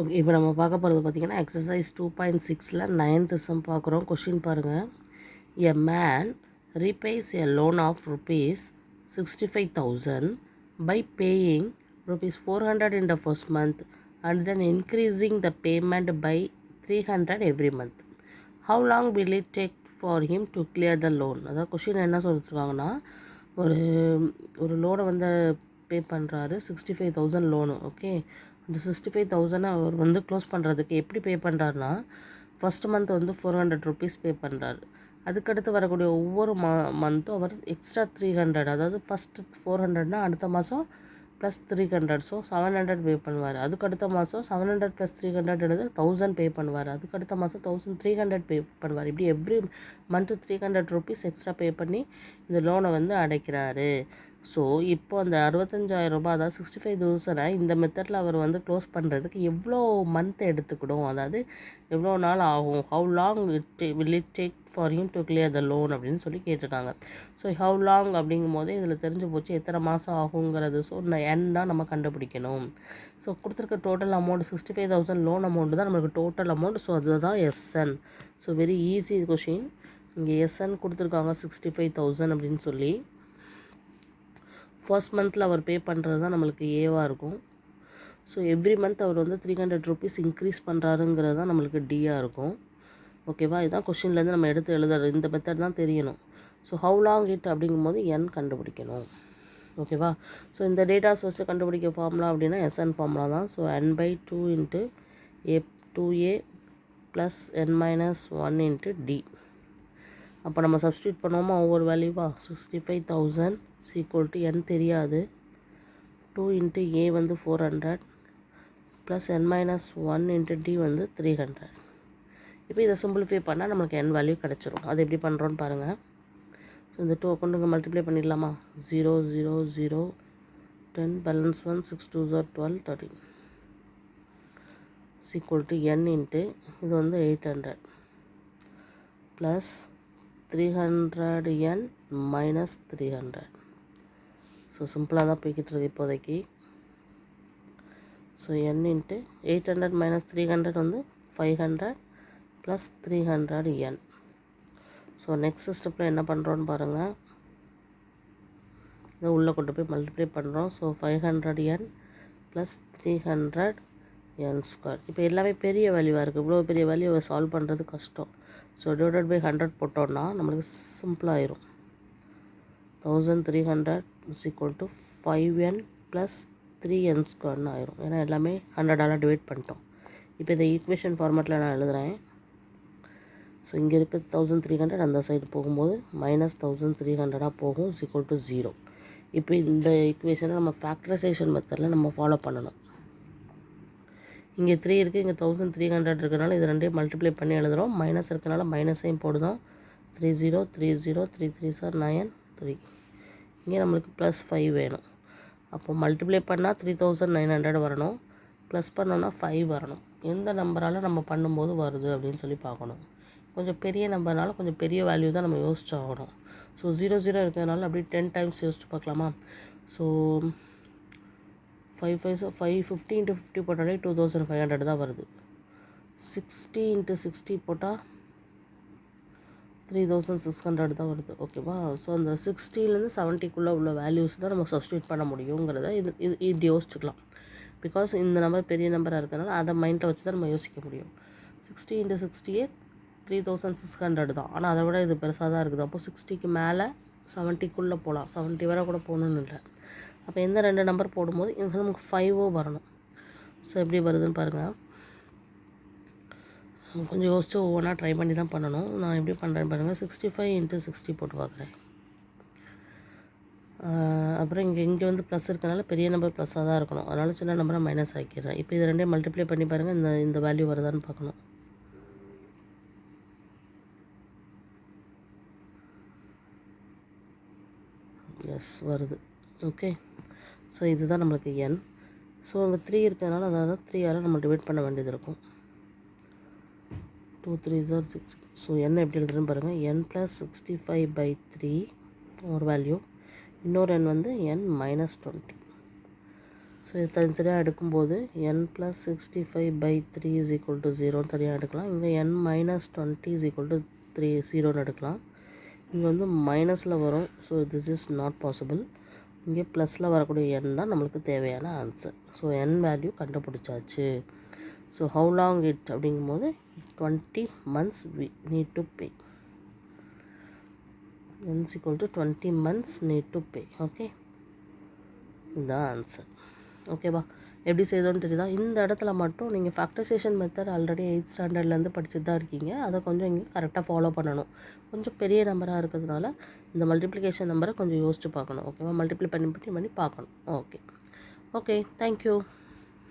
Okay, இப்போ நம்ம பார்க்க போகிறது பார்த்திங்கன்னா எக்ஸசைஸ் 2.6ல் 9th சம் பார்க்குறோம். கொஷின் பாருங்கள். A man repays a loan of rupees 65,000 by paying rupees 400 in the first month and then increasing the payment by 300 every month. How long will it take for him to clear the loan? அதாவது question என்ன சொல்லியிருக்காங்கன்னா, ஒரு ஒரு லோனை வந்து பே பண்ணுறாரு. 65,000 loan. Okay, அந்த 65,000 அவர் வந்து க்ளோஸ் பண்ணுறதுக்கு எப்படி பே பண்ணுறாருனா, ஃபஸ்ட் மந்த் வந்து 400 ருபீஸ் பே பண்ணுறாரு. அதுக்கடுத்து வரக்கூடிய ஒவ்வொரு மந்த்தும் அவர் எக்ஸ்ட்ரா 300, அதாவது ஃபஸ்ட்டு 400னா அடுத்த மாதம் ப்ளஸ் 300, ஸோ 700 பே பண்ணுவார். அதுக்கடுத்த மாதம் 700 + 300 எடுத்து 1000 பே பண்ணுவார். அதுக்கடுத்த மாதம் 1300 பே பண்ணுவார். இப்படி every month 300 rupees extra pay பண்ணி இந்த லோனை வந்து அடைக்கிறாரு. ஸோ இப்போ அந்த 65,000 அதாவது 65,000 இந்த மெத்தடில் அவர் வந்து க்ளோஸ் பண்ணுறதுக்கு எவ்வளோ மந்த் எடுத்துக்கிடும், அதாவது எவ்வளோ நாள் ஆகும், how long will it take for him to clear the loan அப்படின்னு சொல்லி கேட்டிருக்காங்க. ஸோ ஹவு லாங் அப்படிங்கும் போது இதில் தெரிஞ்சு போச்சு எத்தனை மாதம் ஆகுங்கிறது. ஸோ என் தான் நம்ம கண்டுபிடிக்கணும். ஸோ கொடுத்துருக்க டோட்டல் அமௌண்ட் 65,000 லோன் அமௌண்ட் தான் நம்மளுக்கு டோட்டல் அமௌண்ட். ஸோ அதுதான் SN. So very easy question. இங்கே எஸ்என் கொடுத்துருக்காங்க 65,000 அப்படின்னு சொல்லி. ஃபர்ஸ்ட் மந்தில் அவர் பே பண்ணுறது தான் நம்மளுக்கு ஏவாக இருக்கும். ஸோ எவ்ரி மந்த் அவர் வந்து 300 ருபீஸ் இன்க்ரீஸ் பண்ணுறாருங்கிறது தான் நம்மளுக்கு டியாக இருக்கும். ஓகேவா, இதுதான் கொஷின்லேருந்து நம்ம எடுத்து எழுதுறது. இந்த மெத்தட் தான் தெரியணும். ஸோ ஹவு லாங் இட் அப்படிங்கும்போது என் கண்டுபிடிக்கணும். ஓகேவா, ஸோ இந்த டேட்டாஸ் ஃபஸ்ட்டு கண்டுபிடிக்க ஃபார்முலா அப்படின்னா எஸ்என் ஃபார்முலா தான். So n/2 × a 2a + n-1 × d. அப்போ நம்ம சப்ஸ்டியூட் பண்ணுவோமா ஒவ்வொரு வேல்யூவா. 65,000 = n தெரியாது, 2 × a வந்து 400 + n-1 × d வந்து 300. இப்போ இதை சிம்பிளிஃபை பண்ணால் நம்மளுக்கு n வேல்யூ கிடச்சிரும். அது எப்படி பண்ணுறோன்னு பாருங்கள். ஸோ இந்த 2 அக்கௌண்ட்டுங்க மல்டிப்ளை பண்ணிடலாமா. 0 0 0 10 பேலன்ஸ் 1 6 2 12 13 n இது வந்து 800 + 300n - 300. ஸோ சிம்பிளாக தான் போய்கிட்டு இருக்கு இப்போதைக்கு. ஸோ n × 800 - 300 வந்து 500 + 300n. ஸோ நெக்ஸ்ட் ஸ்டெப்பில் என்ன பண்ணுறோன்னு பாருங்கள். இதை உள்ளே கொண்டு போய் மல்டிப்ளை பண்ணுறோம். So 500n + 300n². இப்போ எல்லாமே பெரிய வேல்யூவாக இருக்குது. இவ்வளோ பெரிய வேல்யூவை சால்வ் பண்ணுறது கஷ்டம். ஸோ டிவைடட் பை 100 போட்டோன்னா நம்மளுக்கு சிம்பிளாகிடும். 1300 = 5n + 3n² ஆயிரும். ஏன்னா எல்லாமே 100ஆல் டிவைட் பண்ணிட்டோம். இப்போ இந்த ஈக்குவேஷன் ஃபார்மேட்டில் நான் எழுதுகிறேன். ஸோ இங்கே இருக்க 1300 அந்த சைடு போகும்போது -1300 போகும் =0. இப்போ இந்த ஈக்குவேஷனை நம்ம ஃபேக்டரைசேஷன் மெத்தடில் நம்ம ஃபாலோ பண்ணணும். இங்கே 3 இருக்குது, இங்கே 1300 இருக்கிறனால இது ரெண்டையும் மல்டிப்ளை பண்ணி எழுதுகிறோம். மைனஸ் இருக்கிறனால மைனஸையும் போடுதோம். 30 30 3 3 9 3. இங்கே நம்மளுக்கு +5 வேணும். அப்போ மல்டிப்ளை பண்ணால் 3900 வரணும், ப்ளஸ் பண்ணோன்னா 5 வரணும். எந்த நம்பரால் நம்ம பண்ணும்போது வருது அப்படின்னு சொல்லி பார்க்கணும். கொஞ்சம் பெரிய நம்பர்னால கொஞ்சம் பெரிய வேல்யூ தான் நம்ம யோசிச்சாகணும். ஸோ 0 0 இருக்கிறதுனால அப்படியே 10 டைம்ஸ் யோசிச்சு பார்க்கலாமா. ஸோ 5 5 550 × 50 போட்டாலே 2500 தான் வருது. 60 × 60 போட்டால் 3600 தான் வருது. ஓகேவா, ஸோ அந்த 60லேருந்து 70க்குள்ளே உள்ள வேல்யூஸ் தான் நம்ம சப்ஸ்டியூட் பண்ண முடியுங்கிறத இது இது இப்படி யோசிச்சுக்கலாம். பிகாஸ் இந்த நம்பர் பெரிய நம்பராக இருக்கிறனால அதை மைண்டில் வச்சு தான் நம்ம யோசிக்க முடியும். 60 × 60 3600 தான். ஆனால் அதை விட இது பெருசாக தான் இருக்குது. அப்போது 60க்கு மேலே 70க்குள்ளே போகலாம். 70 வரை கூட போகணுன்னு இல்லை. அப்போ எந்த 2 நம்பர் போடும்போது நமக்கு 5 வரணும். ஸோ எப்படி வருதுன்னு பாருங்கள். கொஞ்சம் யோசிச்சு ஒவ்வொன்றா ட்ரை பண்ணி தான் பண்ணணும். நான் எப்படி பண்ணுறேன்னு பாருங்கள். 65 × 60 போட்டு பார்க்குறேன். அப்புறம் இங்கே வந்து ப்ளஸ் இருக்கனால பெரிய நம்பர் ப்ளஸ்ஸாக தான் இருக்கணும். அதனால் சின்ன நம்பரை மைனஸ் ஆக்கிடுறேன். இப்போ இது ரெண்டையும் மல்டிப்ளை பண்ணி பாருங்கள். இந்த வேல்யூ வருதான்னு பார்க்கணும். எஸ் வருது. ஓகே, ஸோ இதுதான் நம்மளுக்கு n. ஸோ அங்கே 3 இருக்கிறதுனால அதாவது 3ஆல் நம்ம டிவைட் பண்ண வேண்டியது இருக்கும். 2 3 6. ஸோ n எப்படி எழுதுறேன்னு பாருங்கள். n + 65/3 ஒரு வேல்யூ, இன்னொரு n வந்து n - 20. ஸோ இது தனித்தனியாக எடுக்கும்போது n + 65/3 = 0 தனியாக எடுக்கலாம். இங்கே n - 20 = 3 0ன்னு எடுக்கலாம். இங்கே வந்து மைனஸில் வரும். So this is not possible. இங்கே ப்ளஸில் வரக்கூடிய n தான் நம்மளுக்கு தேவையான ஆன்சர். ஸோ n வேல்யூ கண்டுபிடிச்சாச்சு. ஸோ ஹவு லாங் இட் அப்படிங்கும்போது 20 months we need to pay. n = 20 months need to pay. Okay, இதுதான் ஆன்சர். ஓகேவா? எப்படி செய்தோன்னு தெரியுதா? இந்த இடத்துல மட்டும் நீங்கள் ஃபேக்டரைசேஷன் மெத்தட் ஆல்ரெடி 8th ஸ்டாண்டர்ட்லேருந்து படிச்சுட்டு தான் இருக்கீங்க. அதை கொஞ்சம் இங்கே கரெக்டாக ஃபாலோ பண்ணணும். கொஞ்சம் பெரிய நம்பராக இருக்கிறதுனால இந்த மல்டிப்ளிகேஷன் நம்பரை கொஞ்சம் யோசிச்சு பார்க்கணும். ஓகேவா? மல்டிப்ளை பண்ணி பார்க்கணும். Okay, thank you.